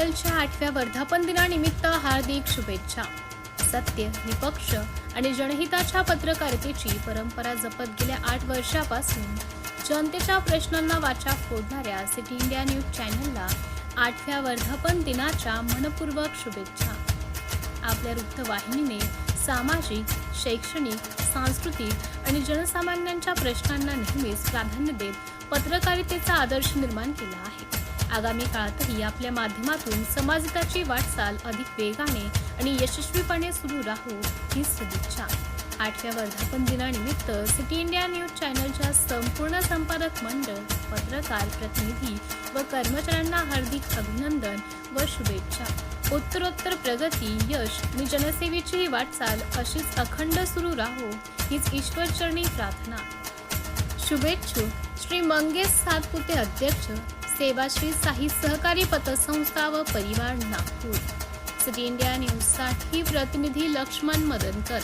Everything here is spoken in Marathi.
चॅनलच्या 8व्या वर्धापन दिनानिमित्त हार्दिक शुभेच्छा। सत्य, निपक्ष आणि जनहिताच्या पत्रकारितेची परंपरा जपत गेल्या 8 वर्षापासून जनतेच्या प्रश्नांना वाचा फोडणाऱ्या सिटी इंडिया न्यूज चॅनलला 8व्या वर्धापन दिनाच्या मनपूर्वक शुभेच्छा। आपल्या वृत्तवाहिनीने सामाजिक, शैक्षणिक, सांस्कृतिक आणि जनसामान्यांच्या प्रश्नांना नेहमीच प्राधान्य देत पत्रकारितेचा आदर्श निर्माण केला आहे। आगामी काळातही आपल्या माध्यमातून समाजहिताची वाटचाल अधिक वेगाने आणि यशस्वीपणे सुरू राहो ही शुभेच्छा। 8व्या वर्धापन दिनानिमित्त सिटी इंडिया न्यूज चॅनलच्या संपूर्ण संपादक मंडळ, पत्रकार प्रतिनिधी व कर्मचाऱ्यांना हार्दिक अभिनंदन व शुभेच्छा। उत्तरोत्तर प्रगती, यश आणि जनसेवेची ही वाटचाल अशीच अखंड सुरू राहो हीच ईश्वरचरणी प्रार्थना। शुभेच्छुक श्री मंगेश सातपुते, अध्यक्ष, सेवाश्री साई सहकारी पतसंस्था व परिवार, नागपूर। सिटी इंडिया न्यूज साठी प्रतिनिधी लक्ष्मण मदनकर।